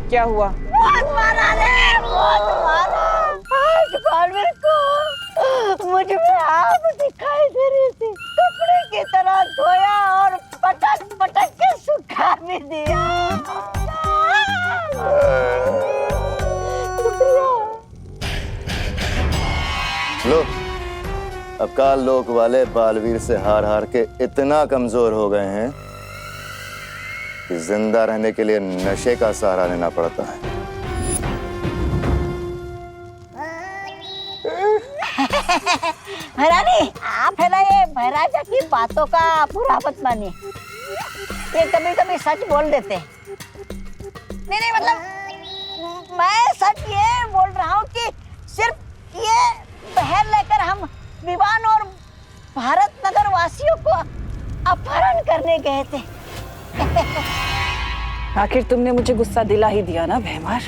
क्या हुआ? बहुत मारा रे, बहुत मारा। आज बालवीर को मुझ में आग दिखाई दे रही थी, कपड़े की तरह धोया और पटक पटक के सुखा भी दिया। लो, अकाल लोक वाले बालवीर से हार हार के इतना कमजोर हो गए हैं कि जिंदा रहने के लिए नशे का सहारा लेना पड़ता है। महारानी, आप है ना ये महाराजा की बातों का बुरा मत मानिए। ये कभी कभी सच बोल देते हैं। नहीं मतलब मैं सच ये बोल रहा हूँ कि सिर्फ ये बहर लेकर हम विवान और भारत नगर वासियों को अपहरण करने गए थे। आखिर तुमने मुझे गुस्सा दिला ही दिया ना भैमार।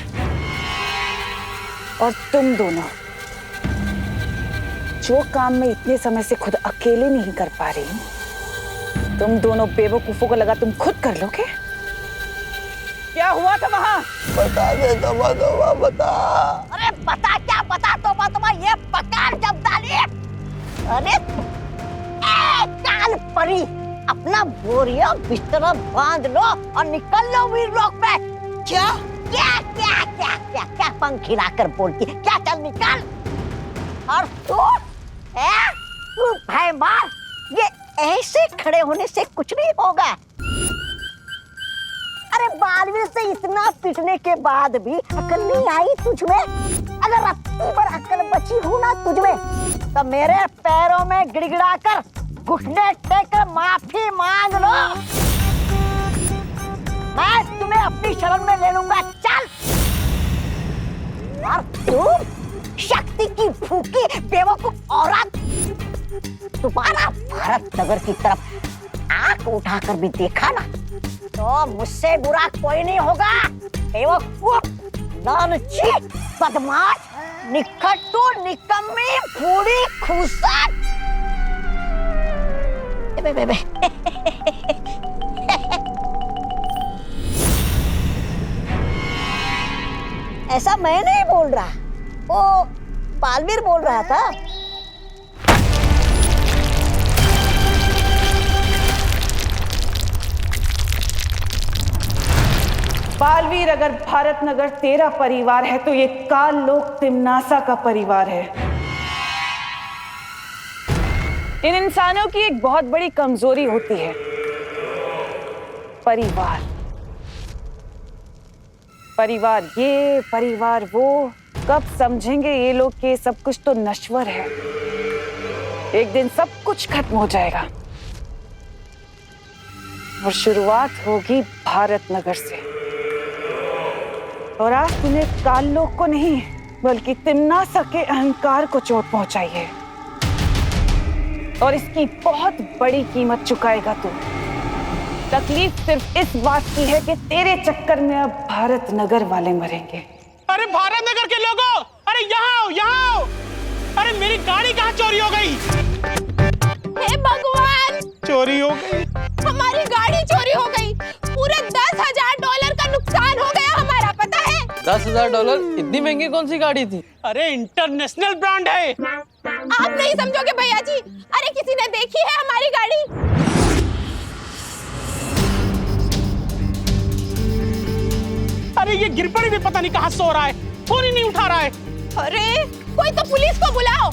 और तुम दोनों जो काम मैं इतने समय से खुद अकेले नहीं कर पा रही, तुम दोनों बेवकूफों को लगा तुम खुद कर लोगे। क्या हुआ था वहां? बता दे तोबा तोबा, बता। अरे बता क्या बता, तोबा तोबा ये पकार जब डाली। अरे काल परी, अपना बोरिया बिस्तर बांध लो और निकल लो वीरलोक पे। क्या क्या क्या क्या क्या क्या पंख हिलाकर बोलती है? क्या, चल निकल। और तू भैमार, ये ऐसे खड़े होने से कुछ नहीं होगा। अरे बालवीर से इतना पिटने के बाद भी अकल नहीं आई तुझमें? अगर रत्ती पर अकल बची हो ना तुझमें, तो मेरे पैरों में गिड़गिड़ा कर घुटने टेक कर माफी मांग लो। मैं तुम्हें अपनी शरण में ले लूंगा। चल। और तुम शक्ति की भूखी बेवकूफ औरत, तुम्हारा भारत नगर की तरफ आंख उठाकर भी देखा ना, तो मुझसे बुरा कोई नहीं होगा। बेवकूफ, लालची, बदमाश, निकट्टू, निकम्मी, बूढ़ी, खूंसट। ऐसा मैं नहीं बोल रहा, वो बालवीर बोल रहा था। बालवीर, अगर भारत नगर तेरा परिवार है तो ये काल लोक तिम्नासा का परिवार है। इन इंसानों की एक बहुत बड़ी कमजोरी होती है, परिवार। परिवार ये, परिवार वो। कब समझेंगे ये लोग कि सब कुछ तो नश्वर है। एक दिन सब कुछ खत्म हो जाएगा और शुरुआत होगी भारत नगर से। और आज तूने काल लोक को नहीं बल्कि तिम्नासा के अहंकार को चोट पहुंचाई है, और इसकी बहुत बड़ी कीमत चुकाएगा तू। तकलीफ सिर्फ इस बात की है कि तेरे चक्कर में अब भारत नगर वाले मरेंगे। अरे भारत नगर के लोगों, अरे यहाँ आओ, यहाँ आओ। अरे मेरी गाड़ी कहाँ चोरी हो गई? हे भगवान, चोरी हो गई, हमारी गाड़ी चोरी हो गई। पूरे $10,000 का नुकसान हो गया हमारा, पता है? $10,000? इतनी महंगी कौन सी गाड़ी थी? अरे इंटरनेशनल ब्रांड है। आप नहीं समझोगे भैया जी। अरे किसी ने देखी है हमारी गाड़ी? अरे ये गिरपड़ी भी पता नहीं कहाँ सो रहा है, फोन ही नहीं उठा रहा है। अरे कोई तो पुलिस को बुलाओ।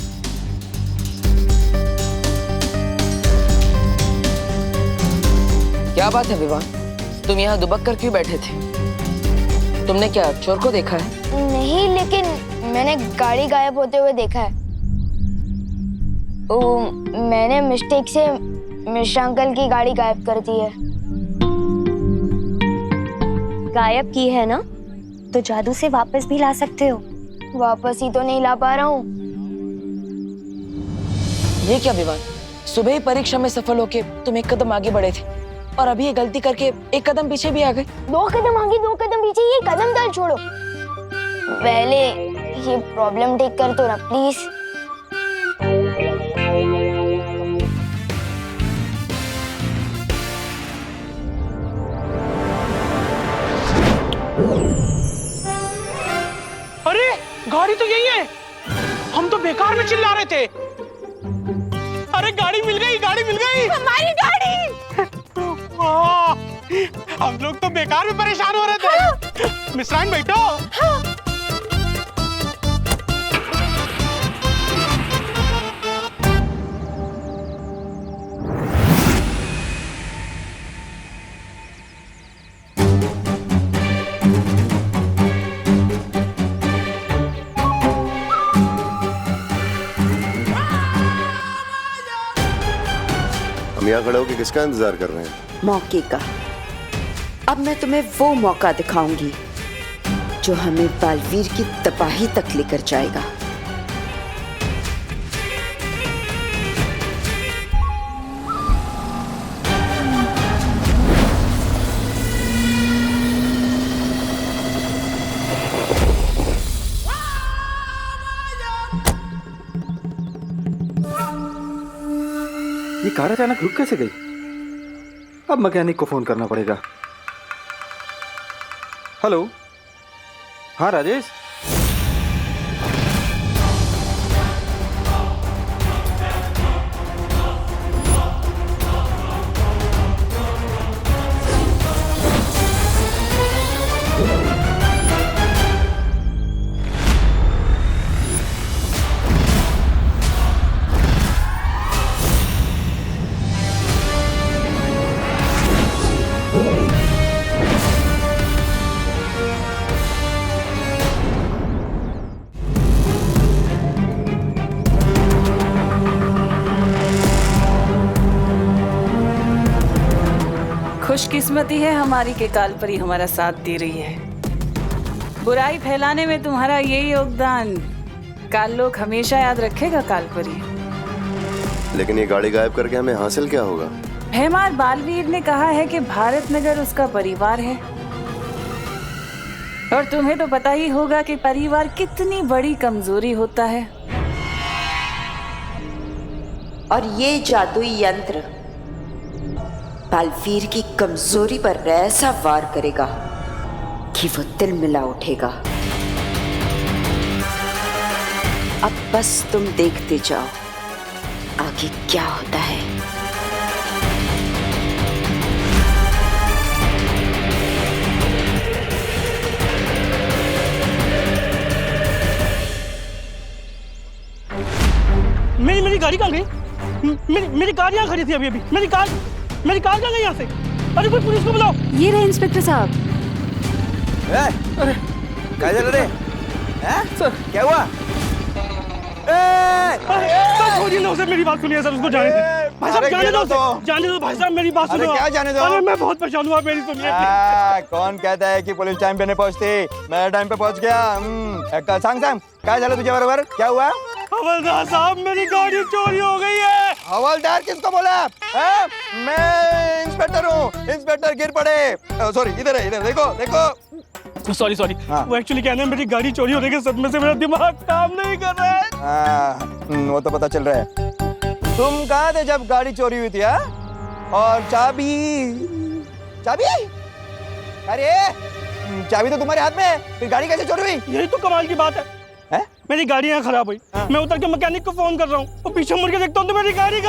क्या बात है विवान, तुम यहाँ दुबक कर क्यों बैठे थे? तुमने क्या चोर को देखा है? नहीं, लेकिन मैंने गाड़ी गायब होते हुए देखा है। मैंने मिस्टेक से मिश्रा अंकल की गाड़ी गायब कर दी है। गायब की है ना, तो जादू से वापस भी ला सकते हो। वापस ही तो नहीं ला पा रहा हूँ। ये क्या विवान, सुबह ही परीक्षा में सफल होके तुम एक कदम आगे बढ़े थे और अभी ये गलती करके एक कदम पीछे भी आ गए। 2 कदम आगे 2 कदम पीछे, ये कदम दल छोड़ो। पहले ये प्रॉब्लम ठीक कर दो ना प्लीज। गाड़ी तो यही है, हम तो बेकार में चिल्ला रहे थे। अरे गाड़ी मिल गई, गाड़ी मिल गई, हमारी गाड़ी। वाह, हम लोग तो बेकार में परेशान हो रहे थे। मिश्राइन बैठो। हम यहाँ खड़े होकर किसका इंतजार कर रहे हैं? मौके का। अब मैं तुम्हें वो मौका दिखाऊंगी जो हमें बालवीर की तबाही तक लेकर जाएगा। ये कार अचानक रुक कैसे गई? अब मैकेनिक को फोन करना पड़ेगा। हेलो, हाँ राजेश। खुशकिस्मती है हमारी के कालपरी हमारा साथ दे रही है। बुराई फैलाने में तुम्हारा यही योगदान काललोक हमेशा याद रखेगा कालपरी। लेकिन ये गाड़ी गायब करके हमें हासिल क्या होगा? हेमार बालवीर ने कहा है कि भारत नगर उसका परिवार है, और तुम्हें तो पता ही होगा कि परिवार कितनी बड़ी कमजोरी होता है। और ये जादुई यंत्र बालवीर की कमजोरी पर ऐसा वार करेगा कि वो दिल मिला उठेगा। अब बस तुम देखते जाओ आगे क्या होता है। मेरी गाड़ी कहाँ गई? मेरी कार यहाँ खड़ी थी अभी अभी। मेरी कार कहाँ गई यहाँ से? अरे कोई पुलिस को बुलाओ। ये रहे इंस्पेक्टर साहब। अरे क्या चल रहे हैं सर? क्या हुआ? छोड़िए ना उसे, मेरी बात सुनिए सर, उसको जाने दो। भाई साहब जाने दो, जाने दो भाई साहब, मेरी बात सुनो। क्या जाने दो? अरे मैं बहुत परेशान हुआ, मेरी सुनिए। कौन कहता है कि पुलिस टाइम पे नहीं पहुंचती? मैं टाइम पे पहुंच गया। सांग क्या चला तुझे बराबर? क्या हुआ? हवलदार साहब, मेरी गाड़ी चोरी हो गई है। हवलदार किसको बोला? मैं इंस्पेक्टर हूँ। इंस्पेक्टर गिर पड़े। सॉरी, इधर है, इधर देखो। सॉरी वो एक्चुअली क्या है ना, मेरी गाड़ी चोरी होने के सदमे से मेरा दिमाग काम नहीं कर रहा है। वो तो पता चल रहा है। तुम कहाँ थे जब गाड़ी चोरी हुई थी? और चाबी? अरे चाबी तो तुम्हारे हाथ में है, फिर गाड़ी कैसे चोरी हुई? यही तो कमाल की बात है। मेरी गाड़ी यहाँ खराब हुई। मैं उतर के मैकेनिक को फोन कर रहा हूँ, तो पीछे मुड़ के देखता हूँ तो मेरी गाड़ी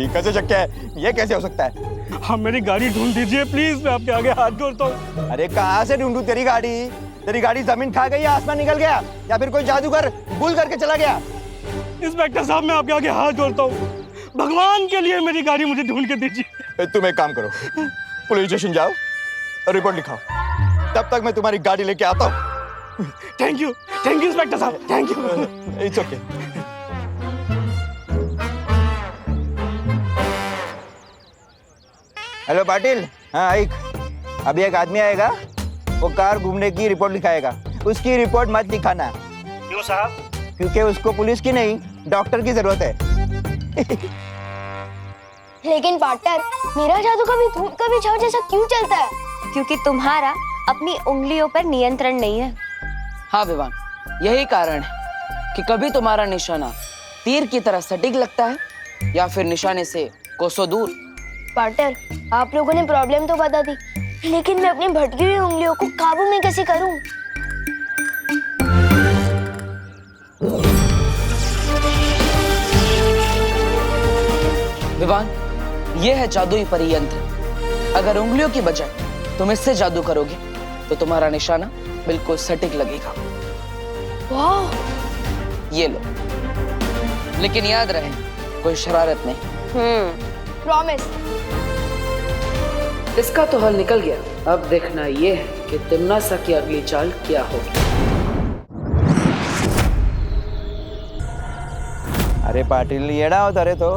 कैसे शक्य है? ये कैसे हो सकता है? हाँ, मेरी गाड़ी ढूंढ दीजिए प्लीज, मैं आपके आगे हाथ जोड़ता हूँ। अरे कहाँ से ढूंढूं तेरी गाड़ी? तेरी गाड़ी जमीन खा गई, आसमान निकल गया, या फिर कोई जादूगर गुल करके चला गया? इंस्पेक्टर साहब, मैं आपके आगे हाथ जोड़ता हूँ, भगवान के लिए मेरी गाड़ी मुझे ढूंढ के दीजिए। तुम एक काम करो, पुलिस स्टेशन जाओ और रिपोर्ट लिखाओ, तब तक मैं तुम्हारी गाड़ी लेके आता हूँ। थैंक यू इंस्पेक्टर साहब, thank you. It's okay. Hello Patil. हाँ आइक, अभी एक आदमी आएगा, वो कार घूमने की रिपोर्ट लिखाएगा। उसकी रिपोर्ट मत लिखाना। क्यों साहब? क्योंकि उसको पुलिस की नहीं, डॉक्टर की जरूरत है। लेकिन पार्टनर, मेरा जादू कभी धूप कभी छाव जैसा क्यों चलता है? क्योंकि तुम्हारा अपनी उंगलियों पर नियंत्रण नहीं है। हाँ विवान, यही कारण है कि कभी तुम्हारा निशाना तीर की तरह सटीक लगता है या फिर निशाने से कोसों दूर। पार्टनर, आप लोगों ने प्रॉब्लम तो बता दी, लेकिन मैं अपनी भटकी हुई उंगलियों को काबू में कैसे करूं? विवान, ये है जादुई परियंत्र। अगर उंगलियों की बजाय तुम इससे जादू करोगे तो तुम्हारा निशाना बिल्कुल सटीक लगेगा। वाह। ये लो, लेकिन याद रहे कोई शरारत नहीं। प्रॉमिस। इसका तो हल निकल गया। अब देखना ये है कि तिम्नासा की अगली चाल क्या होगी। अरे पाटिल येड़ा होता रे, तो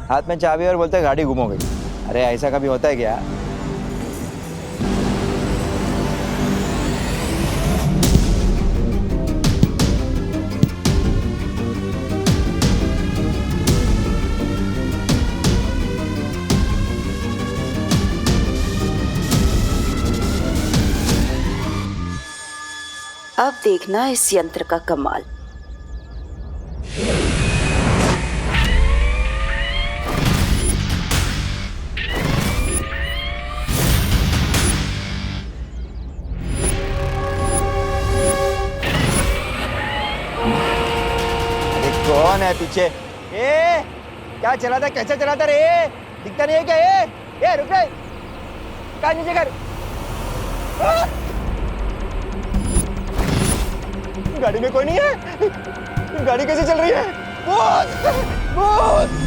हाथ में चाबी और बोलते गाड़ी गुम हो गई। अरे ऐसा कभी होता है क्या? अब देखना इस यंत्र का कमाल। कौन है पीछे? ए, क्या चलाता, कैसे चलाता रे? दिखता नहीं है क्या? ए, रुक रे, कान नीचे कर। गाड़ी में कोई नहीं है। गाड़ी कैसे चल रही है? भूत, भूत।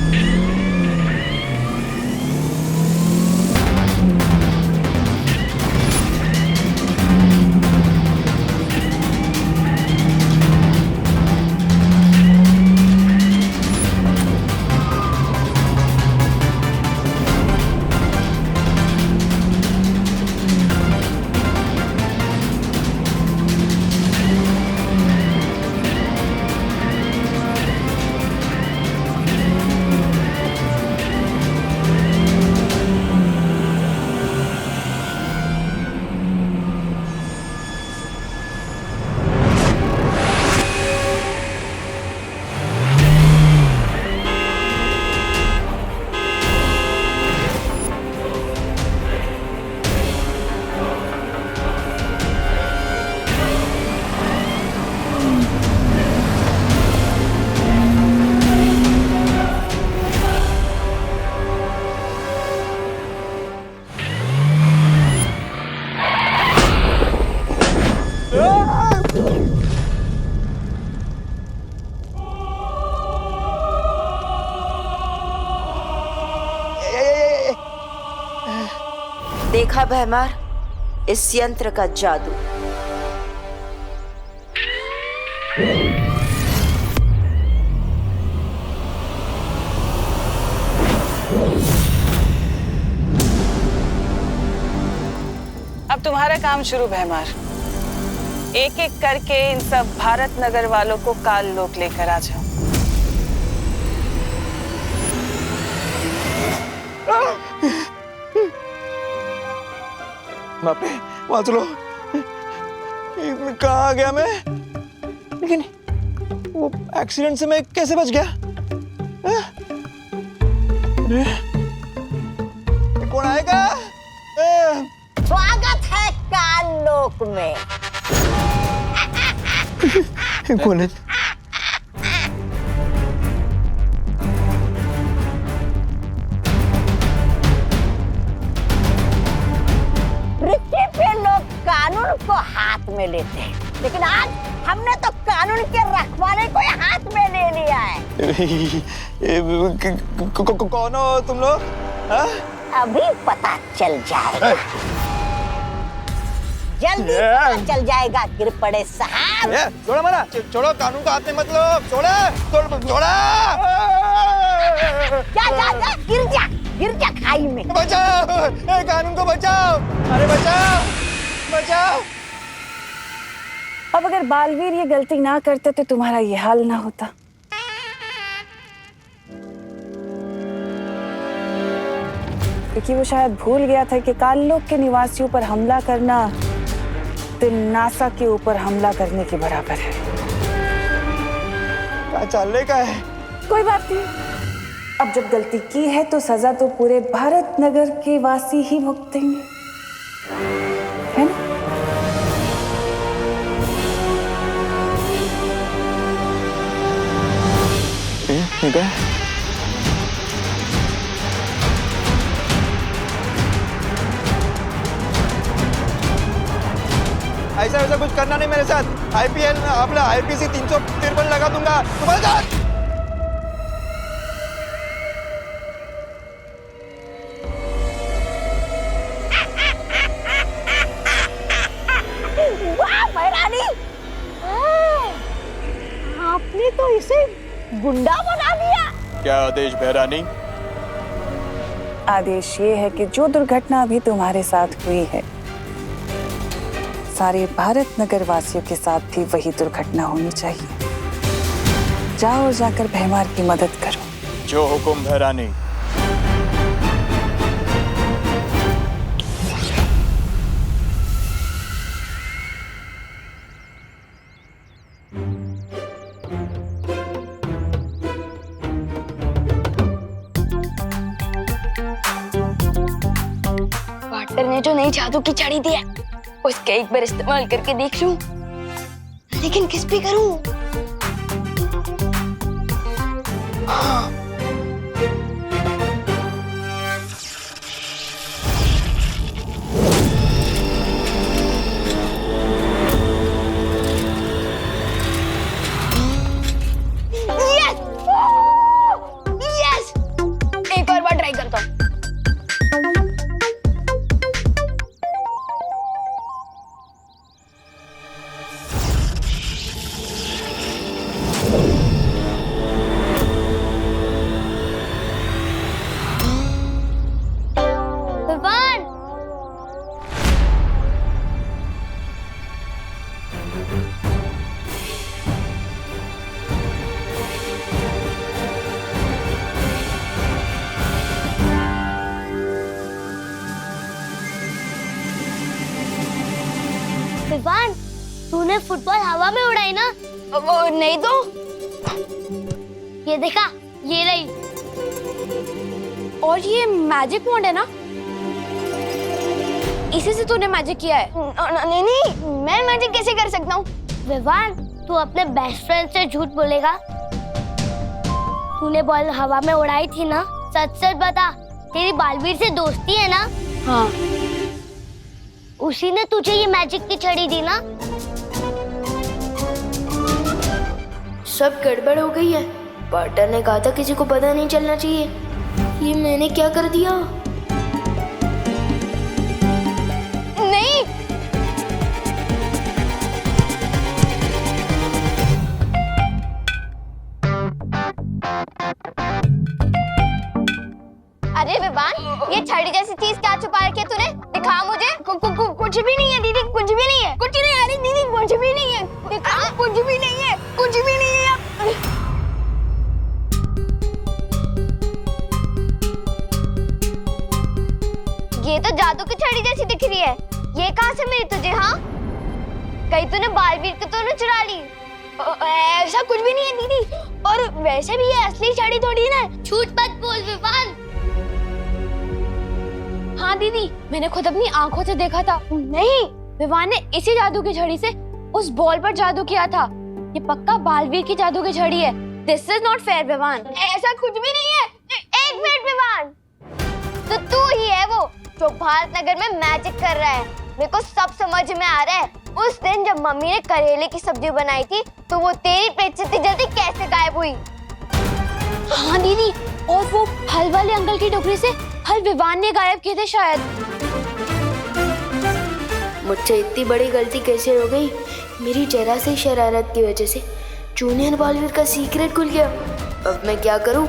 देखा भैमार, इस यंत्र का जादू। अब तुम्हारा काम शुरू भैमार। एक एक करके इन सब भारत नगर वालों को काल लोक लेकर आ जाओ। बाप रे, वाचलो। कहाँ आ गया मैं? लेकिन वो एक्सीडेंट से मैं कैसे बच गया? कौन आएगा? स्वागत है काल लोक में। कौन है? पृथ्वी पे लोग कानून को हाथ में लेते हैं, लेकिन आज हमने तो कानून के रखवाले को हाथ में ले लिया है। कौन हो तुम लोग? अभी पता चल जाएगा, जल्दी पता चल जाएगा गिर पड़े साहब। छोड़ो मना, छोड़ो, कानून को हाथ में मत लो। छोड़ो, छोड़ा। जा, गिर जा खाई में। बचाओ, कानून को बचाओ। अरे बचाओ। अब अगर बालवीर ये गलती ना करते तो तुम्हारा ये हाल ना होता। क्योंकि वो शायद भूल गया था कि काललोक के निवासियों पर हमला करना तिम्नासा के ऊपर हमला करने के बराबर है। क्या चलने का है? कोई बात नहीं, अब जब गलती की है तो सजा तो पूरे भारत नगर के वासी ही भुगतेंगे, है ना? ऐसा वैसा कुछ करना नहीं मेरे साथ। आईपीएल में अपना आईपीसी 353 लगा दूंगा तुम्हारे साथ। वाह महारानी, आपने तो इसे गुंडा बना दिया। क्या आदेश भैरानी? आदेश ये है कि जो दुर्घटना अभी तुम्हारे साथ हुई है, सारे भारत नगर वासियों के साथ भी वही दुर्घटना होनी चाहिए। जाओ और जाकर भैमार की मदद करो। जो हुकुम भैरानी। पार्टनर ने जो नई जादू की छड़ी दी है, उसका एक बार इस्तेमाल करके देख लूं, लेकिन किस पे करूं? हाँ। Yes! Yes! एक और बार ट्राई करता हूँ। विवान, तूने फुटबॉल हवा में उड़ाई ना? वो नहीं तो ये देखा, ये रही। और ये मैजिक वॉन्ड है ना? इसी से तूने मैजिक किया है? नहीं नहीं, मैं मैजिक कैसे कर सकता हूँ? विवान, तू अपने बेस्ट फ्रेंड से झूठ बोलेगा? तूने बॉल हवा में उड़ाई थी ना? सच सच बता, तेरी बालवीर से दोस्ती है ना? हाँ। उसी ने तुझे ये मैजिक की छड़ी दी ना? सब गड़बड़ हो गई है। पार्टनर ने कहा था किसी को पता नहीं चलना चाहिए। ये मैंने क्या कर दिया? नहीं। अरे विवान, ये छड़ी जैसी चीज क्या छुपा रखी है तूने? दिखा मुझे। कुछ भी नहीं है दीदी, कुछ भी नहीं है। कुछ नहीं, अरे दीदी कुछ भी नहीं है। दिखा, कुछ भी नहीं है, कुछ भी नहीं है। ये तो जादू की छड़ी जैसी दिख रही है। ये कहाँ से मिली तुझे? हाँ, कहीं तूने बालवीर को तो न चुरा ली? ऐसा कुछ भी नहीं है दीदी। और वैसे भी ये असली छड़ी थोड़ी ना। झूठ मत बोल विवान। हाँ दीदी, मैंने खुद अपनी आंखों से देखा था। नहीं, विवान ने इसी जादू की छड़ी से उस बॉल पर जादू किया था। ये पक्का बालवीर की जादू की छड़ी है। This is not fair Vivaan. ऐसा कुछ भी नहीं है। एक मिनट विवान, तो तू ही है वो जो भारत नगर में मैजिक कर रहा है। मेरे को सब समझ में आ रहा है। उस दिन जब मम्मी ने करेले की सब्जी बनाई थी, तो वो तेरी पेट से इतनी जल्दी कैसे गायब हुई? हाँ दीदी, और वो फल वाले अंकल की टोकरी से फल विवान ने गायब किए थे शायद। मुझसे इतनी बड़ी गलती कैसे हो गई? मेरी जरा सी शरारत की वजह से जूनियर बालवीर का सीक्रेट खुल गया। अब मैं क्या करूं?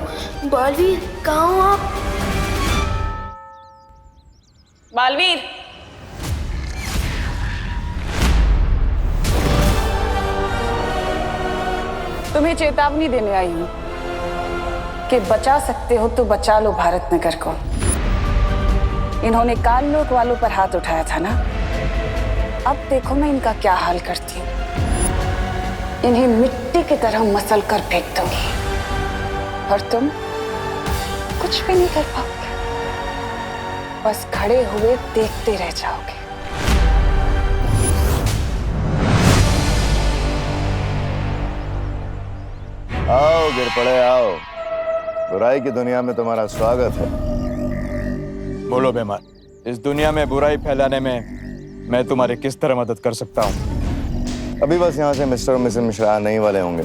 बालवीर, कहाँ हो आप? बालवीर, तुम्हें चेतावनी देने आई हूं कि बचा सकते हो तो बचा लो भारत नगर को। इन्होंने काल लोक वालों पर हाथ उठाया था ना, अब देखो मैं इनका क्या हाल करती हूँ। इन्हें मिट्टी की तरह मसल कर फेंक दूंगी और तुम कुछ भी नहीं कर पाओगे, बस खड़े हुए देखते रह जाओगे। आओ गिर पड़े, आओ। बुराई की दुनिया में तुम्हारा स्वागत है। बोलो बेमार, इस दुनिया में बुराई फैलाने में मैं तुम्हारी किस तरह मदद कर सकता हूँ? अभी बस यहाँ से मिस्टर और मिसेस मिश्रा आने वाले होंगे,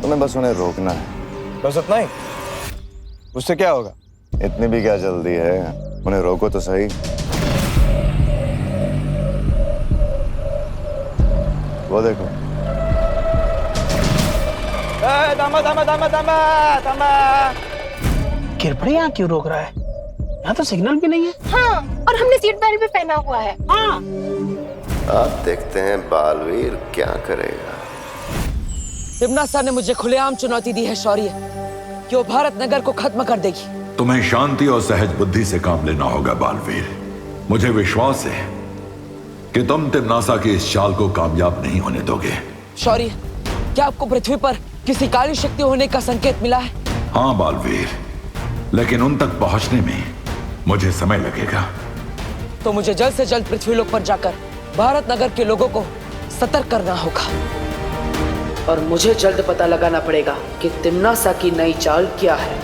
तुम्हें बस उन्हें रोकना है। बस इतना ही? उससे क्या होगा? इतनी भी क्या जल्दी है, उन्हें रोको तो सही। वो देखो। थांबा थांबा थांबा थांबा थांबा। किरपड़े यहाँ क्यों रोक रहा है? यहाँ तो सिग्नल भी नहीं है। हाँ, और हमने सीट बेल्ट भी पहना हुआ है। हाँ। आप देखते हैं बालवीर क्या करेगा। तिम्नासा ने मुझे खुलेआम चुनौती दी है शौर्य कि वो भारत नगर को खत्म कर देगी। तुम्हें शांति और सहज बुद्धि से काम लेना होगा बालवीर। मुझे विश्वास है कि तुम तिम्नासा की इस चाल को कामयाब नहीं होने दोगे। शौर्य, क्या आपको पृथ्वी पर किसी काली शक्ति होने का संकेत मिला है? हाँ बालवीर, लेकिन उन तक पहुंचने में मुझे समय लगेगा। तो मुझे जल्द से जल्द पृथ्वीलोक पर जाकर भारत नगर के लोगों को सतर्क करना होगा और मुझे जल्द पता लगाना पड़ेगा कि तिम्नासा की नई चाल क्या है।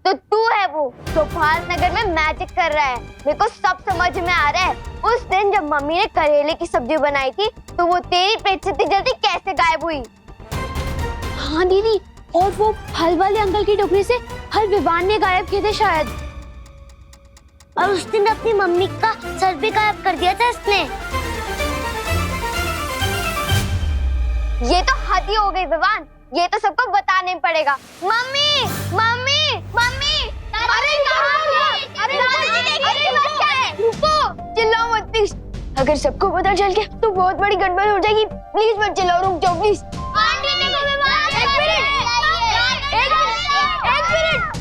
तो तू है वो जो भारत नगर में मैजिक कर रहा है। मेरे को सब समझ में आ रहा है। उस दिन जब मम्मी ने करेले की सब्जी बनाई थी तो वो तेरी पेट से इतनी जल्दी कैसे गायब हुई? हाँ दीदी, और वो फल वाले अंकल की टोकरी से फल विवान ने गायब किए थे शायद। और उस दिन अपनी मम्मी का सर भी गायब कर दिया था इसने। ये तो हद ही हो गई विवान, ये तो सबको बताने पड़ेगा। मम्मी मम्मी मम्मी, अरे कहाँ हो? अरे रुको, चिल्लाओ मत प्लीज। अगर सबको पता चल गया तो बहुत बड़ी गड़बड़ हो जाएगी। प्लीज मत चिल्लाओ, रुक जाओ प्लीज।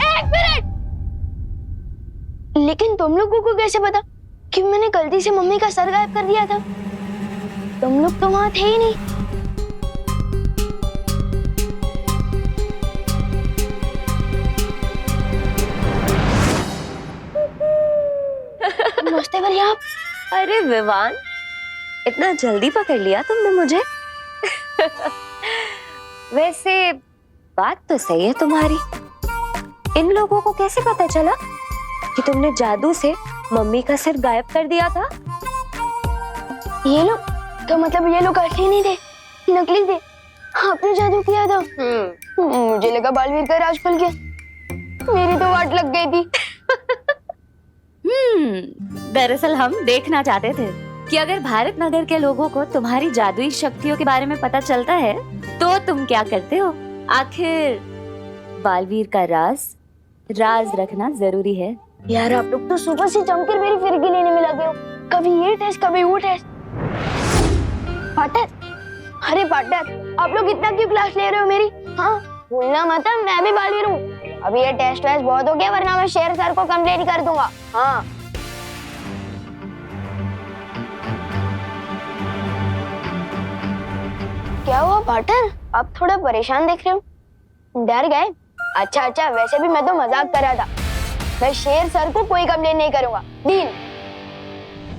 एक मिनट। लेकिन तुम लोगों को कैसे पता कि मैंने गलती से मम्मी का सर गायब कर दिया था? तुम लोग तो वहां थे ही नहीं। नमस्ते भैया। अरे विवान, इतना जल्दी पकड़ लिया तुमने मुझे। वैसे बात तो सही है तुम्हारी। इन लोगों को कैसे पता चला कि तुमने जादू से मम्मी का सिर गायब कर दिया था? ये लोग तो मतलब ये लोग असली नहीं थे, नकली थे। आपने जादू किया था। मुझे लगा बालवीर का राज खुल गया। मेरी तो वाट लग गई थी। दरअसल हम देखना चाहते थे कि अगर भारत नगर के लोगों को तुम्हारी जादुई शक्तियों के बारे में पता चलता है तो तुम क्या करते हो। आखिर बालवीर का राज रखना जरूरी है। यार आप लोग तो सुबह से जमकर मेरी फिरकी लेने में लगे हो। कभी ये टेस्ट कभी वो टेस्ट। पार्टनर, अरे पार्टनर, आप लोग इतना क्यों क्लास ले रहे हो मेरी? हाँ, भूलना मत, मैं भी बालवीर हूँ। अभी ये टेस्ट वेस्ट बहुत हो गया, वरना मैं शेर सर को कंप्लेंट कर दूंगा। हाँ। क्या हुआ पार्टनर, आप थोड़ा परेशान दिख रहे हो? डर गए? अच्छा, वैसे भी मैं तो मजाक कर रहा था। मैं शेर सर को कोई कंप्लेंट नहीं करूंगा। डील?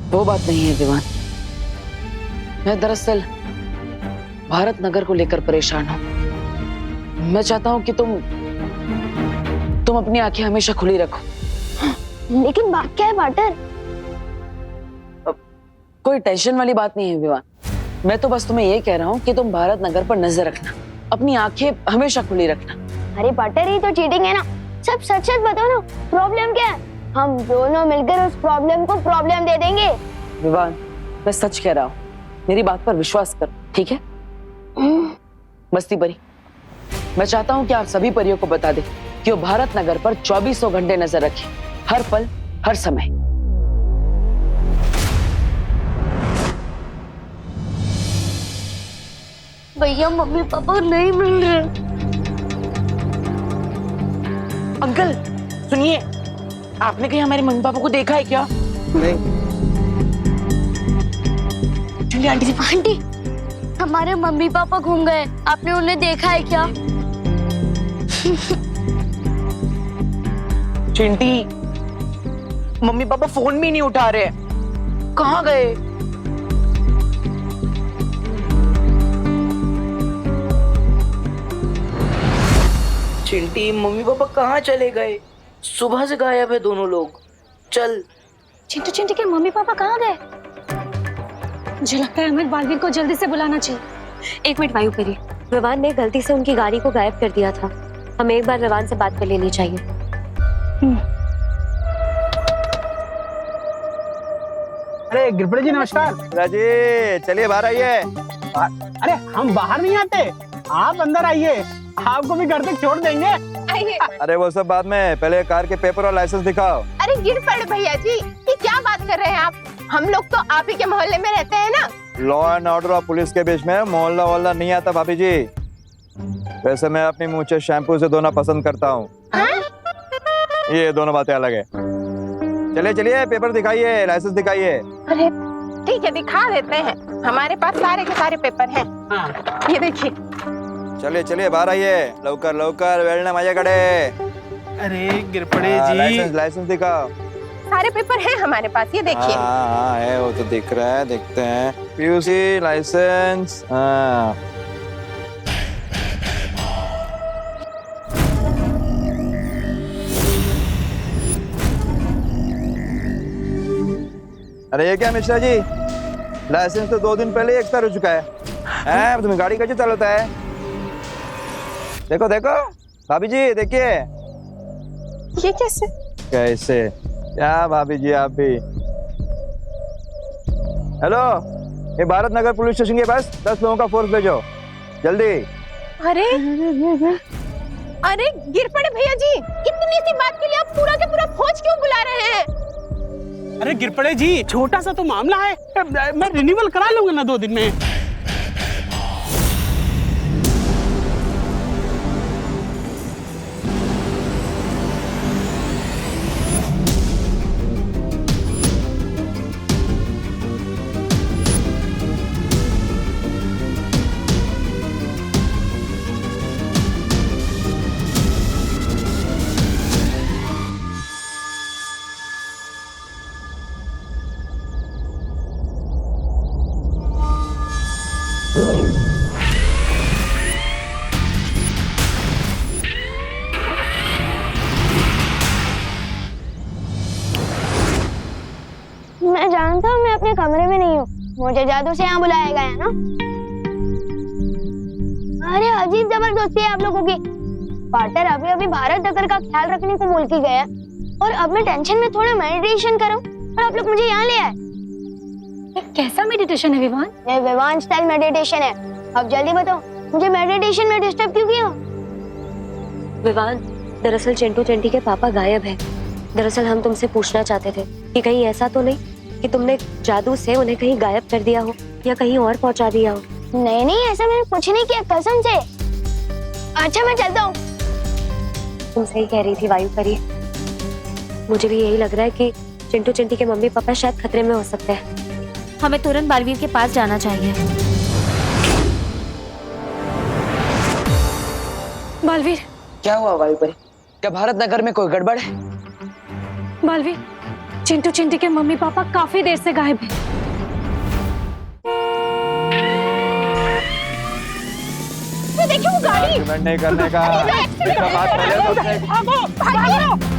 वो बात नहीं है विवान, मैं दरअसल भारत नगर को लेकर परेशान हूँ। मैं चाहता हूँ कि तुम अपनी आंखें हमेशा खुली रखो। लेकिन बात क्या है पार्टनर? कोई टेंशन वाली बात नहीं है विवान, मैं तो बस तुम्हें ये कह रहा हूँ कि तुम भारत नगर पर नजर रखना, अपनी आंखें हमेशा खुली रखना। अरे पार्टनर, ये तो चीटिंग है ना। सब सच सच बताओ ना, प्रॉब्लम क्या है? हम दोनों मिलकर उस प्रॉब्लम को प्रॉब्लम दे देंगे। विवान, मैं सच कह रहा हूँ, मेरी बात पर विश्वास करो, ठीक है? मस्ती परी, मैं चाहता हूँ कि आप सभी परियों को बता दें कि वो भारत नगर पर 2400 घंटे नजर रखें, हर पल हर समय। भैया मम्मी पापा नहीं मिल रहे। अंकल सुनिए, आपने कहीं हमारे मम्मी पापा को देखा है क्या? नहीं। चलिए आंटी जी। आंटी, हमारे मम्मी पापा घूम गए, आपने उन्हें देखा है क्या? चिंटी, मम्मी पापा फोन भी नहीं उठा रहे, कहाँ गए? चिंटी, मम्मी पापा कहाँ चले गए? सुबह से गायब है दोनों लोग। चल। चिंटू के मम्मी पापा कहाँ गए? मुझे लगता है हमें बालवीर को जल्दी से बुलाना चाहिए। एक मिनट वायुपरी, विवान ने गलती से उनकी गाड़ी को गायब कर दिया था। हमें एक बार विवान से बात कर लेनी चाहिए। अरे गिरपड़े जी नमस्कार। राजी चलिए बाहर आइए। अरे हम बाहर नहीं आते, आप अंदर आइए, आपको भी घर तक छोड़ देंगे। आइए। अरे वो सब बाद में, पहले कार के पेपर और लाइसेंस दिखाओ। अरे गिरपड़ भैया जी, ये क्या बात कर रहे हैं आप? हम लोग तो आप ही के मोहल्ले में रहते हैं ना। लॉ एंड ऑर्डर और पुलिस के बीच में मोहल्ला वोहल्ला नहीं आता भाभी जी। वैसे मैं अपनी मूंछें शैम्पू से धोना पसंद करता हूँ। ये दोनों बातें अलग है। चलिए चलिए पेपर दिखाइए, लाइसेंस दिखाइए। अरे ठीक है, दिखा देते हैं, हमारे पास सारे के सारे पेपर हैं। ये देखिए। चलिए चलिए बाहर आइए, लवकर लवकर, वेळ ना माझ्याकडे। अरे गिरपड़े जी, लाइसेंस दिखाओ। सारे पेपर हैं हमारे पास, ये देखिए। हाँ है, वो तो दिख रहा है, देखते हैं। पीयूसी लाइसेंस, हाँ। अरे ये क्या मिश्रा जी, लाइसेंस तो 2 दिन पहले एक्सपायर हो चुका है। तुम्हें गाड़ी कैसे चलाता है? देखो देखो भाभी जी, देखिए। ये कैसे? कैसे क्या भाभी जी आप भी? हेलो, ये भारत नगर पुलिस स्टेशन के पास 10 लोगों का फोर्स भेजो जल्दी। अरे अरे गिरपड़े भैया जी, इतनी सी बात के लिए आप पूरा के पूरा फौज क्यों बुला रहे हैं? अरे गिरपड़े जी, छोटा सा तो मामला है, मैं रिन्यूअल करा लूंगा ना 2 दिन में। मैं जानता हूँ मैं अपने कमरे में नहीं हूँ, मुझे जादू से यहाँ बुलाया गया है ना। अरे अजीब जबरदस्ती है आप लोगों की। पार्टनर अभी अभी भारत नगर का ख्याल रखने को बोल के गया, और अब मैं टेंशन में थोड़ा मेडिटेशन करूँ और आप लोग मुझे यहाँ ले आए। कैसा मेडिटेशन है विवान? ये विवान स्टाइल मेडिटेशन है। अब जल्दी बताओ, मुझे मेडिटेशन में डिस्टर्ब क्यों किया? विवान, दरअसल चिंटू चिंटी के पापा गायब है। दरअसल हम तुमसे पूछना चाहते थे कि कहीं ऐसा तो नहीं कि तुमने जादू से उन्हें कहीं गायब कर दिया हो या कहीं और पहुंचा दिया हो। नहीं नहीं, ऐसा मैंने कुछ नहीं किया, कसम से। अच्छा मैं चलता हूँ। तुम सही कह रही थी वायुपरी, मुझे भी यही लग रहा है कि चिंटू चिंटी के मम्मी पापा शायद खतरे में हो सकते हैं। हमें तुरंत बालवीर के पास जाना चाहिए। बालवीर, क्या हुआ वायुपरी? क्या भारत नगर में कोई गड़बड़ है? बालवीर, चिंटू चिंटी के मम्मी पापा काफी देर से गायब हैं। ये देखिए वो गाड़ी। नहीं करने का, इसका बात पहले सोचने की। भागो।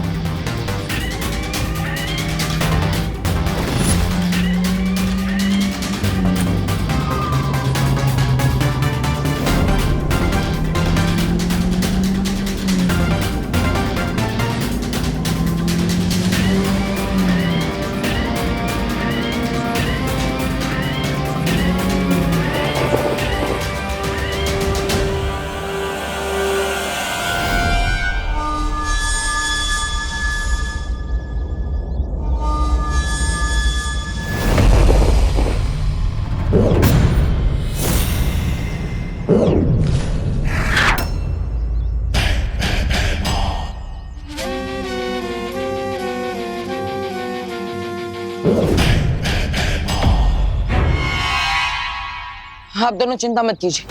आप दोनों चिंता मत कीजिए,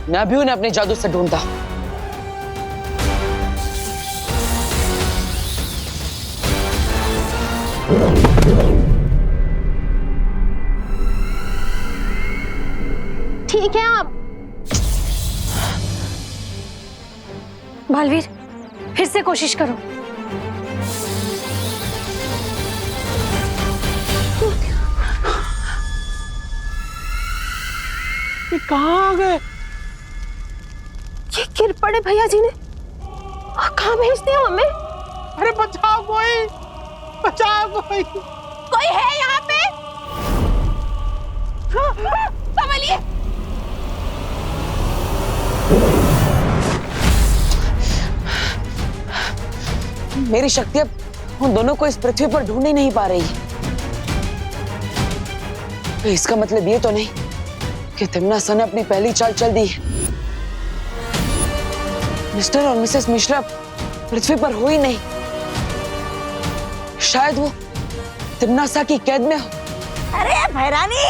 मैं भी उन्हें अपने जादू से ढूंढता। ठीक है आप। बालवीर, फिर से कोशिश करो। ये कहाँ गए? ये गिर पड़े भैया जी ने कहाँ भेज दिया हमें? अरे बचाओ कोई, बचाओ कोई। कोई है यहाँ पे? संभलिए। मेरी शक्ति अब उन दोनों को इस पृथ्वी पर ढूंढ ही नहीं पा रही है। इसका मतलब ये तो नहीं कि तिम्नासा ने अपनी पहली चाल चल दी है। मिस्टर और मिसेस मिश्रा पृथ्वी पर हो ही नहीं। शायद वो तिम्नासा की कैद में हो। अरे भैरानी,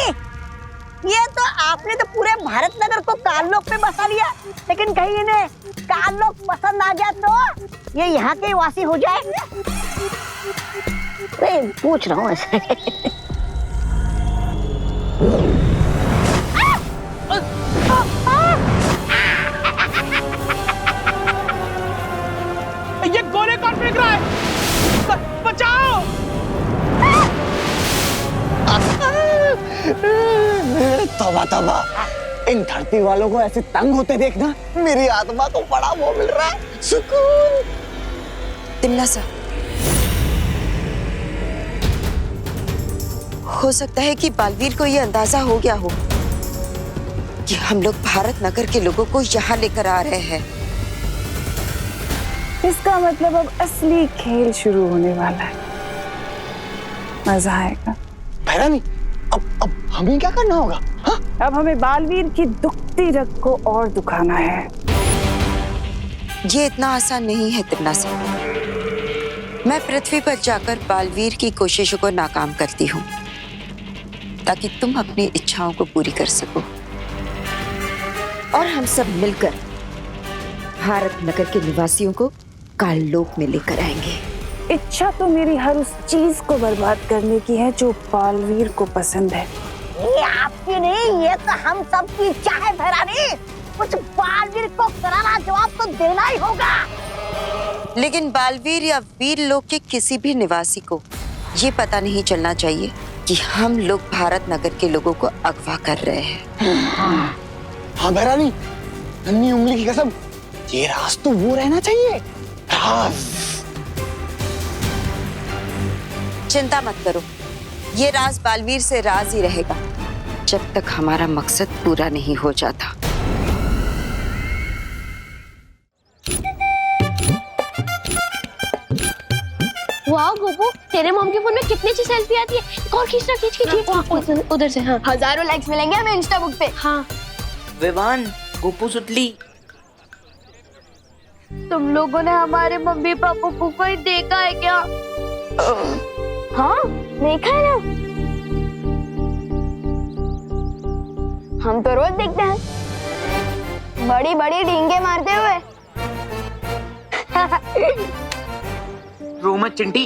ये तो आपने तो पूरे भारत नगर को काललोक पे बसा लिया, लेकिन कहीं इन्हें काललोक पसंद आ गया तो ये यहाँ के वासी हो जाए। पूछ रहा हूँ ऐसे। ये गोले कौन फेंक रहा है? बचाओ! तौबा तौबा, इन धरती वालों को ऐसे तंग होते देखना मेरी आत्मा को बड़ा वो मिल रहा है, सुकून। तिम्नासा, हो सकता है कि बालवीर को यह अंदाजा हो गया हो कि हम लोग भारत नगर के लोगों को यहाँ लेकर आ रहे हैं। इसका मतलब अब असली खेल शुरू होने वाला है। मजा आएगा। भैरानी, अब हमें क्या करना होगा? हाँ? अब हमें बालवीर की दुखती रग को और दुखाना है। ये इतना आसान नहीं है तिम्नासा। मैं पृथ्वी पर जाकर बालवीर की कोशिशों को नाकाम करती हूँ ताकि तुम अपनी इच्छाओं को पूरी कर सको और हम सब मिलकर भारत नगर के निवासियों को काललोक में लेकर आएंगे। इच्छा तो मेरी हर उस चीज को बर्बाद करने की है जो बालवीर को पसंद है। ये आपकी नहीं, ये तो हम सब की इच्छा है भैरानी। कुछ बालवीर को करारा जवाब तो देना ही होगा। लेकिन बालवीर या वीर लोक के किसी भी निवासी को ये पता नहीं चलना चाहिए कि हम लोग भारत नगर के लोगों को अगवा कर रहे हैं। हाँ भैरानी, नन्ही उंगली की कसम, ये राज तो वो रहना चाहिए, राज। चिंता मत करो, ये राज बालवीर से राज ही रहेगा जब तक हमारा मकसद पूरा नहीं हो जाता। वाह गोपू, तेरे मॉम के फोन में कितनी अच्छी सेल्फी आती है। और खींचना, खींच उधर से। हाँ, 1000 लाइक्स मिलेंगे हमें इंस्टा बुक पे। हाँ विवान, गोपू सुतली, तुम लोगों ने हमारे मम्मी पापा को कोई देखा है क्या? हाँ देखा है ना, हम तो रोज देखते हैं, बड़ी बड़ी डींगे मारते हुए। रो मत चिंटी,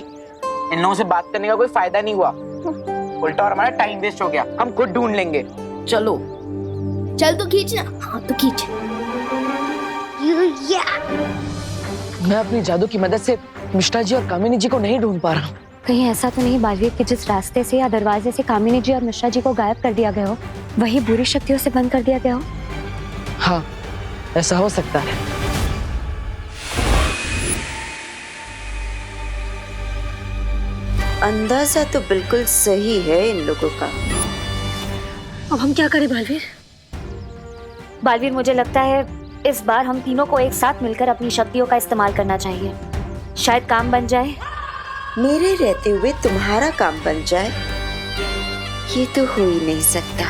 इन लोगों से बात करने का कोई फायदा नहीं हुआ, उल्टा और हमारा टाइम वेस्ट हो गया। हम खुद ढूंढ लेंगे। चलो चल तो खींच ना। हाँ तो खींच। मैं अपनी जादू की मदद से मिश्रा जी और कामिनी जी को नहीं ढूंढ पा रहा हूँ। कहीं ऐसा तो नहीं बालवीर के जिस रास्ते से या दरवाजे से कामिनी जी और मिश्रा जी को गायब कर दिया गया हो, वही बुरी शक्तियों से बंद कर दिया गया हो? हाँ, ऐसा हो सकता है। अंदाजा तो बिल्कुल सही है इन लोगों का। अब हम क्या करें बालवीर? बालवीर, मुझे लगता है इस बार हम तीनों को एक साथ मिलकर अपनी शक्तियों का इस्तेमाल करना चाहिए। शायद काम बन जाए। मेरे रहते हुए तुम्हारा काम बन जाए, ये तो हो ही नहीं सकता।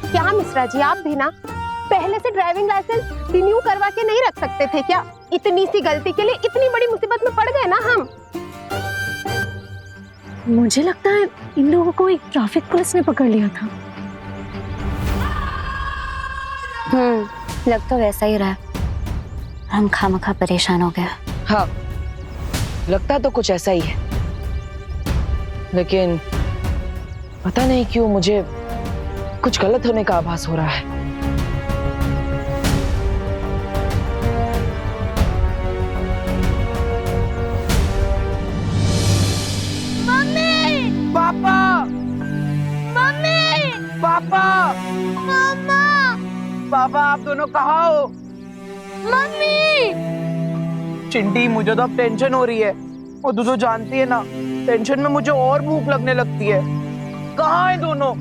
क्या मिश्रा जी, आप भी ना पहले से ड्राइविंग लाइसेंस रिन्यू करवा के नहीं रख सकते थे क्या? इतनी सी गलती के लिए इतनी बड़ी मुसीबत में पड़ गए ना हम। मुझे लगता है इन लोगों को एक ट्रैफिक पुलिस ने पकड़ लिया था। लग तो वैसा ही रहा। हम खामखा परेशान हो गए। हाँ, लगता तो कुछ ऐसा ही है, लेकिन पता नहीं क्यों मुझे कुछ गलत होने का आभास हो रहा है। मम्मी, पापा, मम्मी, पापा, मामा, पापा, आप दोनों कहाँ हो? मम्मी। चिंटी, मुझे तो अब टेंशन हो रही है और तू तो जानती है ना, टेंशन में मुझे और भूख लगने लगती है। कहाँ है दोनों?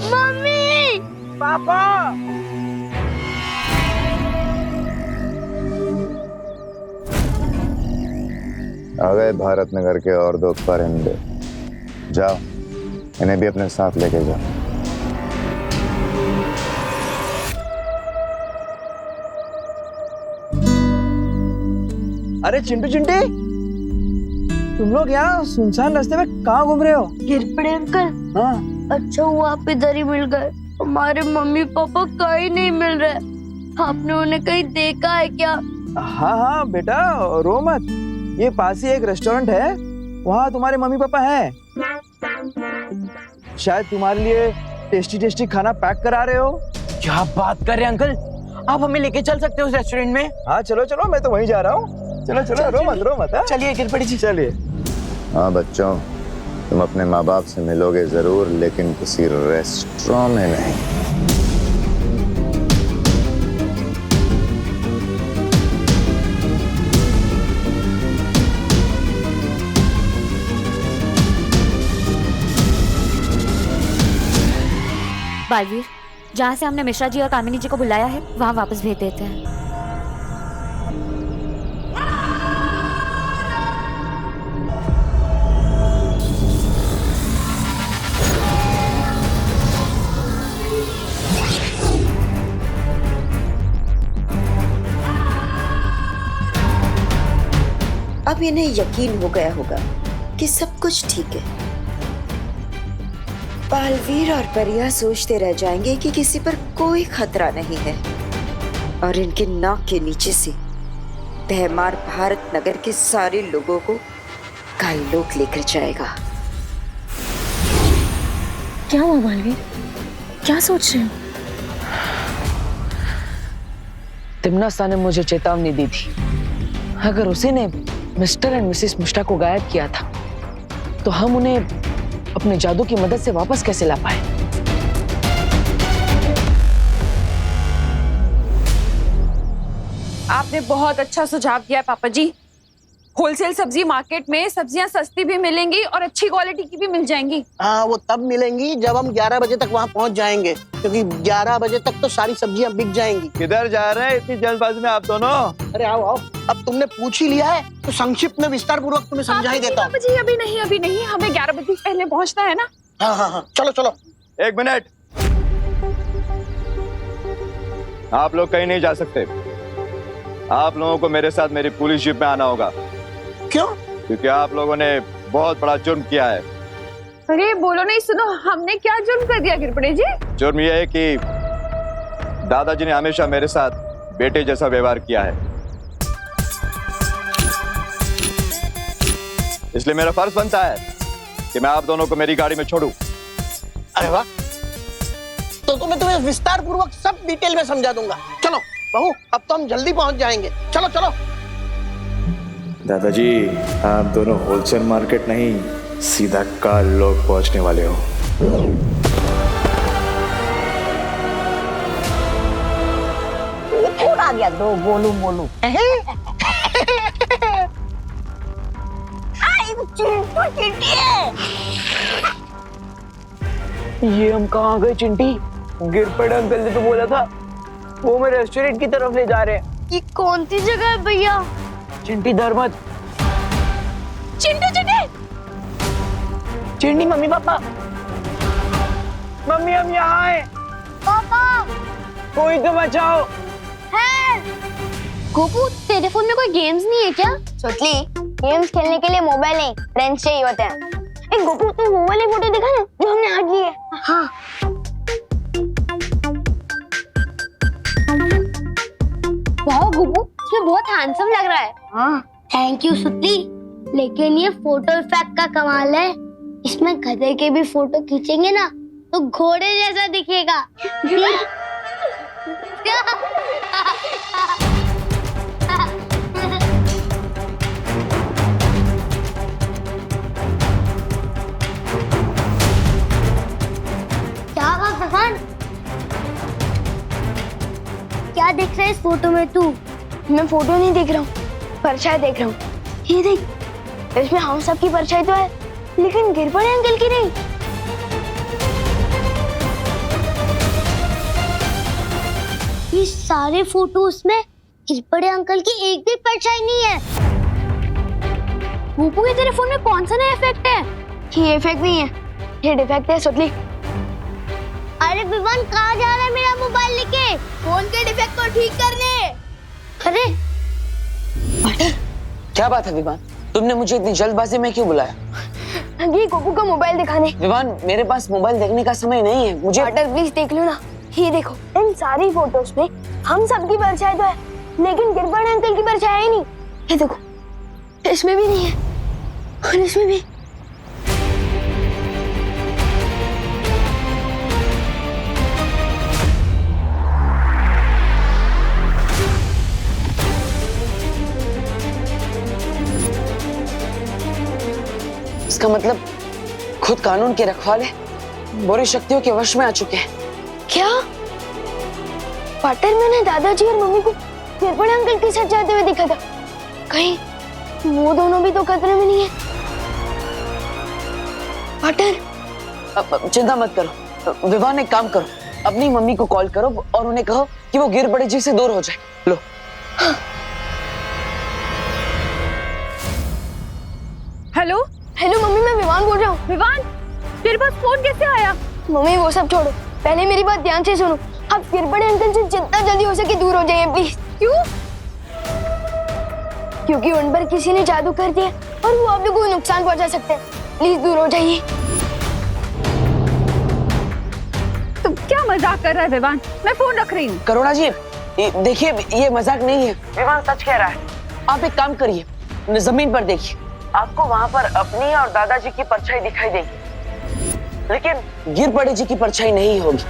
मम्मी, पापा। आ गए भारत नगर के और 2 परिंदे। जाओ, इन्हें भी अपने साथ लेके जाओ। अरे चिंटू चिंटी, तुम लोग यहाँ सुनसान रास्ते में कहाँ घूम रहे हो? गिर पड़े अंकल। हाँ। अच्छा हुआ आप इधर ही मिल गए। हमारे मम्मी पापा कहीं नहीं मिल रहे। आपने उन्हें कहीं देखा है क्या? हाँ हाँ बेटा, रो मत। ये पास ही एक रेस्टोरेंट है, वहाँ तुम्हारे मम्मी पापा हैं। शायद तुम्हारे लिए टेस्टी टेस्टी खाना पैक करा रहे हो। क्या बात कर रहे हैं अंकल? आप हमें लेके चल सकते हो उस रेस्टोरेंट में? हाँ चलो चलो, मैं तो वहीं जा रहा हूँ। चलो चलो, रो मत। चलिए गिरपड़ी जी, चलिए। हाँ बच्चों, तुम अपने माँ बाप से मिलोगे जरूर, लेकिन किसी रेस्टोरेंट में नहीं। बालवीर, जहाँ से हमने मिश्रा जी और कामिनी जी को बुलाया है वहाँ वापस भेज देते हैं। अब इन्हें यकीन हो गया होगा कि सब कुछ ठीक है। बालवीर और परिया सोचते रह जाएंगे कि किसी पर कोई खतरा नहीं है और इनके नाक के नीचे से तहमार भारत नगर के सारे लोगों को काललोक लेकर जाएगा। क्या हुआ बालवीर, क्या सोच रहे हो? तिम्नासा ने मुझे चेतावनी दी थी, अगर उसी ने मिस्टर एंड मिसेस मिश्रा को गायब किया था तो हम उन्हें अपने जादू की मदद से वापस कैसे ला पाए। आपने बहुत अच्छा सुझाव दिया है पापा जी। होलसेल सब्जी मार्केट में सब्जियां सस्ती भी मिलेंगी और अच्छी क्वालिटी की भी मिल जाएंगी। हाँ, वो तब मिलेंगी जब हम 11 बजे तक वहाँ पहुँच जाएंगे, क्योंकि 11 बजे तक तो सारी सब्जियां बिक जाएंगी। किधर जा रहे हैं इतनी जल्दबाजी में आप दोनों? अरे आओ आओ, अब तुमने पूछ ही लिया है तो संक्षिप्त में विस्तार पूर्वक तुम्हें समझा ही देता हूँ। पापा जी अभी नहीं, हमें 11 बजे पहले पहुँचना है ना। हाँ, चलो चलो। 1 मिनट, आप लोग कहीं नहीं जा सकते। आप लोगों को मेरे साथ मेरी पुलिस जीप में आना होगा। क्यों? क्योंकि आप लोगों ने बहुत बड़ा जुर्म किया है। अरे बोलो नहीं, सुनो, हमने क्या जुर्म कर दिया गिरपड़े जी? जुर्म यह है कि दादाजी ने हमेशा मेरे साथ बेटे जैसा व्यवहार किया है, इसलिए मेरा फर्ज बनता है कि मैं आप दोनों को मेरी गाड़ी में छोड़ूं। अरे वाह, तो मैं तुम्हें विस्तार पूर्वक सब डिटेल में समझा दूंगा। चलो बहू, अब तो हम जल्दी पहुंच जाएंगे। चलो चलो। दादाजी, आप दोनों होलसेल मार्केट नहीं, सीधा काल लोग पहुंचने वाले हो। थोड़ा गया दो बोलू ये हम कहाँ गए चिंटी? गिरपड़े अंकल ने तो बोला था वो हमें रेस्टोरेंट की तरफ ले जा रहे हैं। ये कौन सी जगह है भैया? चिंटी डर मत। चिंटू चिंटी, मम्मी पापा, मम्मी हम यहाँ हैं। पापा कोई तो बचाओ। है गोपू, तेरे फोन में कोई गेम्स नहीं है क्या? सोचली, गेम्स खेलने के लिए मोबाइल नहीं, फ्रेंड्स चाहिए होते हैं। ए गोपू, तू वो वाली फोटो दिखा ना जो हमने आज ली है। हाँ। वाह गोपू, ये बहुत हैंडसम लग रहा है। हाँ, थैंक यू सुतली। लेकिन ये फोटो इफेक्ट का कमाल है। इसमें गधे के भी फोटो खींचेंगे ना तो घोड़े जैसा दिखेगा। क्या हुआ भगवान? क्या देख रहा है इस फोटो में तू? मैं फोटो नहीं देख रहा हूँ, परछाई देख रहा हूँ। ये देख, इसमें हम सबकी परछाई तो है, लेकिन गिरपड़े अंकल की नहीं। ये सारे फोटोज में गिरपड़े अंकल की एक भी परछाई नहीं है। भूपू, ये तेरे फोन में कौन सा नया इफेक्ट है? ये इफेक्ट नहीं है, ये डिफेक्ट है सुतली। अरे विवान कहाँ जा रहा है मेरा मोबाइल लेके? फोन के डिफेक्ट को ठीक करने। अरे क्या बात है विवान, तुमने मुझे इतनी जल्दबाजी में क्यों बुलाया? ये गोपू का मोबाइल दिखाने। विवान, मेरे पास मोबाइल देखने का समय नहीं है, मुझे। पार्टनर प्लीज देख लो ना, ये देखो, इन सारी फोटोज में हम सबकी परछाई तो है, लेकिन गिरपड़े अंकल की परछाई ही नहीं। ये देखो, इसमें भी नहीं है और इसमें भी। इसका मतलब खुद कानून के रखवाले बुरी शक्तियों के वश में आ चुके हैं। क्या? पार्टनर, मैंने दादाजी और मम्मी को गिरपड़े अंकल के साथ जाते हुए देखा था। कहीं वो दोनों भी तो खतरे में नहीं है? पार्टनर, चिंता मत करो। विवान, एक काम करो, अपनी मम्मी को कॉल करो और उन्हें कहो कि वो गिरपड़े जी से दूर हो जाए। लो। हेलो हेलो मम्मी, मैं विवान बोल रहा हूँ। विवान, तेरे पास फोन कैसे आया? मम्मी वो सब छोड़ो, पहले मेरी बात ध्यान से सुनो। आप गिरपड़े अंकल से जितना जल्दी हो सके दूर हो जाइए प्लीज। क्यों? क्योंकि उन पर किसी ने जादू कर दिया और वो आप लोगों को नुकसान पहुंचा सकते हैं। प्लीज दूर हो जाइए। तुम क्या मजाक कर रहा है विवान? मैं फोन रख रही हूँ। करुणा जी, देखिए, ये मजाक नहीं है, विवान सच कह रहा है। आप एक काम करिए, जमीन पर देखिए, आपको वहाँ पर अपनी और दादाजी की परछाई दिखाई देगी, लेकिन गिरपड़े जी की परछाई नहीं होगी।